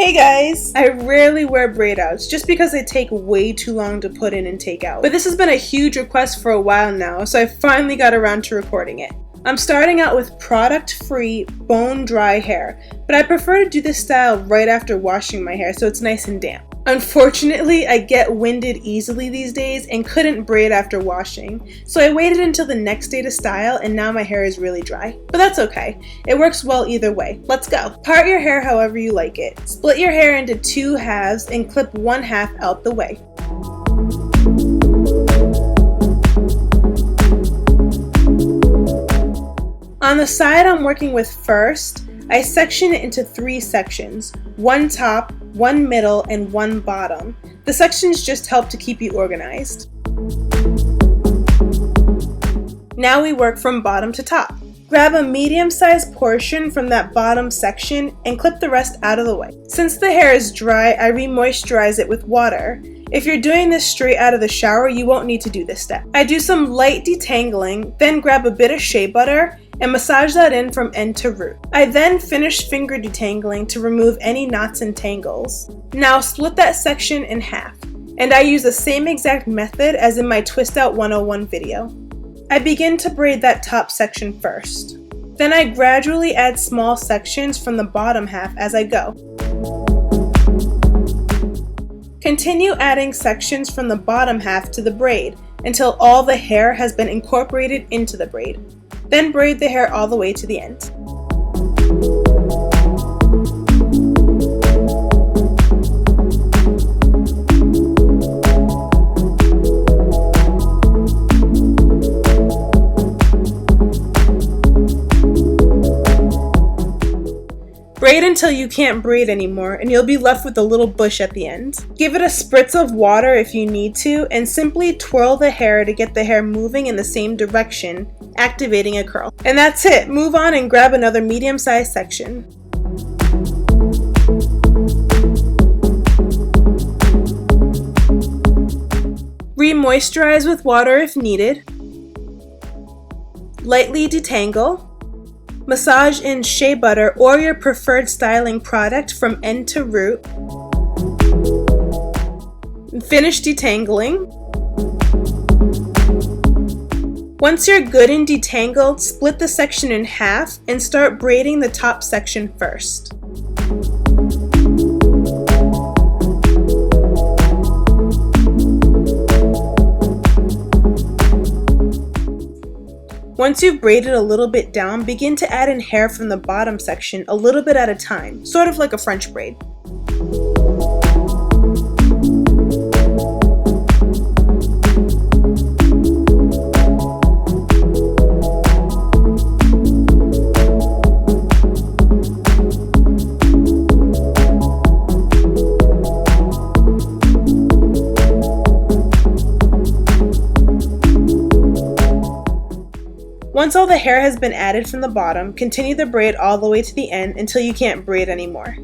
Hey guys! I rarely wear braid outs just because they take way too long to put in and take out. But this has been a huge request for a while now, so I finally got around to recording it. I'm starting out with product-free, bone-dry hair, but I prefer to do this style right after washing my hair so it's nice and damp. Unfortunately, I get winded easily these days and couldn't braid after washing, so I waited until the next day to style and now my hair is really dry. But that's okay. It works well either way. Let's go. Part your hair however you like it. Split your hair into 2 halves and clip 1 half out the way. On the side I'm working with first, I section it into 3 sections, 1 top, 1 middle, and 1 bottom. The sections just help to keep you organized. Now we work from bottom to top. Grab a medium-sized portion from that bottom section and clip the rest out of the way. Since the hair is dry, I re-moisturize it with water. If you're doing this straight out of the shower, you won't need to do this step. I do some light detangling, then grab a bit of shea butter and massage that in from end to root. I then finish finger detangling to remove any knots and tangles. Now split that section in half, and I use the same exact method as in my Twist Out 101 video. I begin to braid that top section first. Then I gradually add small sections from the bottom half as I go. Continue adding sections from the bottom half to the braid until all the hair has been incorporated into the braid. Then braid the hair all the way to the end. Braid until you can't braid anymore and you'll be left with a little bush at the end. Give it a spritz of water if you need to and simply twirl the hair to get the hair moving in the same direction, activating a curl. And that's it. Move on and grab another medium-sized section. Re-moisturize with water if needed. Lightly detangle. Massage in shea butter or your preferred styling product from end to root. Finish detangling. Once you're good and detangled, split the section in half and start braiding the top section first. Once you've braided a little bit down, begin to add in hair from the bottom section a little bit at a time, sort of like a French braid. Once all the hair has been added from the bottom, continue the braid all the way to the end until you can't braid anymore.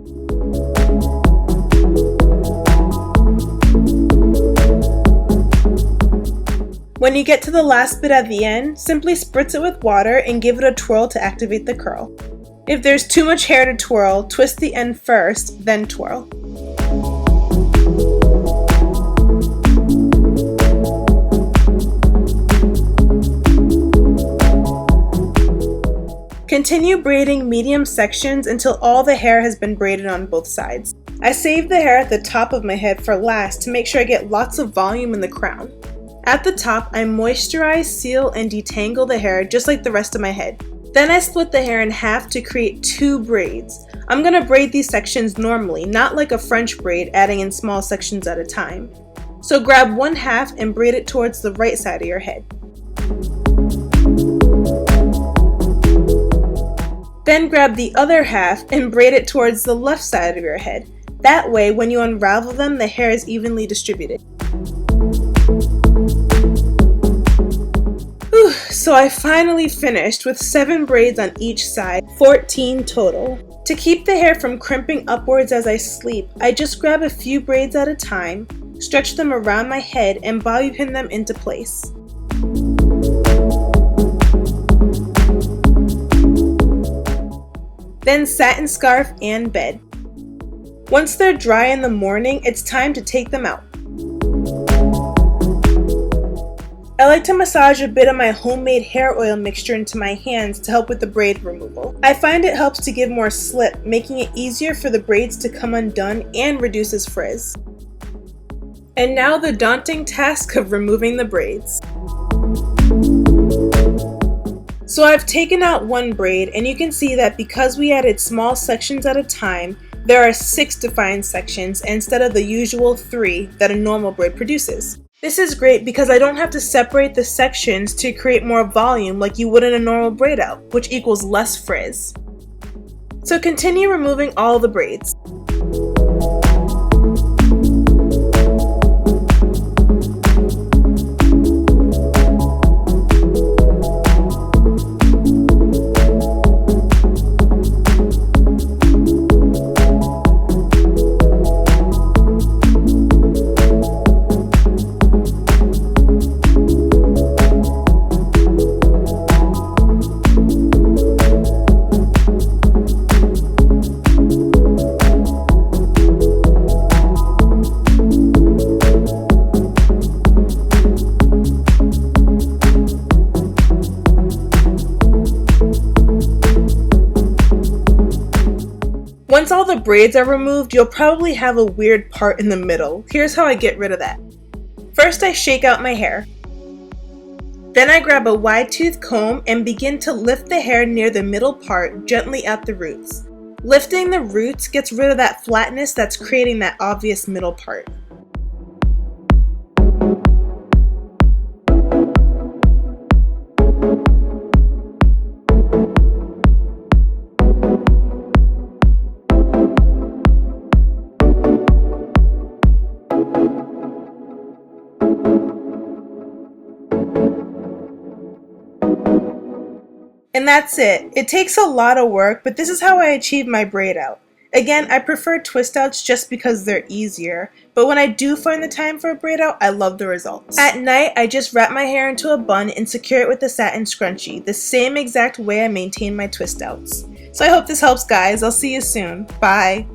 When you get to the last bit at the end, simply spritz it with water and give it a twirl to activate the curl. If there's too much hair to twirl, twist the end first, then twirl. Continue braiding medium sections until all the hair has been braided on both sides. I save the hair at the top of my head for last to make sure I get lots of volume in the crown. At the top, I moisturize, seal, and detangle the hair just like the rest of my head. Then I split the hair in half to create 2 braids. I'm going to braid these sections normally, not like a French braid, adding in small sections at a time. So grab 1 half and braid it towards the right side of your head. Then grab the other half and braid it towards the left side of your head. That way, when you unravel them, the hair is evenly distributed. Whew, so I finally finished with 7 braids on each side, 14 total. To keep the hair from crimping upwards as I sleep, I just grab a few braids at a time, stretch them around my head, and bobby pin them into place. Then satin scarf and bed. Once they're dry in the morning, it's time to take them out. I like to massage a bit of my homemade hair oil mixture into my hands to help with the braid removal. I find it helps to give more slip, making it easier for the braids to come undone and reduces frizz. And now the daunting task of removing the braids. So I've taken out one braid, and you can see that because we added small sections at a time, there are 6 defined sections instead of the usual 3 that a normal braid produces. This is great because I don't have to separate the sections to create more volume like you would in a normal braid out, which equals less frizz. So continue removing all the braids. Once all the braids are removed, you'll probably have a weird part in the middle. Here's how I get rid of that. First, I shake out my hair. Then I grab a wide tooth comb and begin to lift the hair near the middle part gently at the roots. Lifting the roots gets rid of that flatness that's creating that obvious middle part. And that's it. It takes a lot of work, but this is how I achieve my braid out. Again, I prefer twist outs just because they're easier, but when I do find the time for a braid out, I love the results. At night, I just wrap my hair into a bun and secure it with a satin scrunchie, the same exact way I maintain my twist outs. So I hope this helps, guys. I'll see you soon. Bye.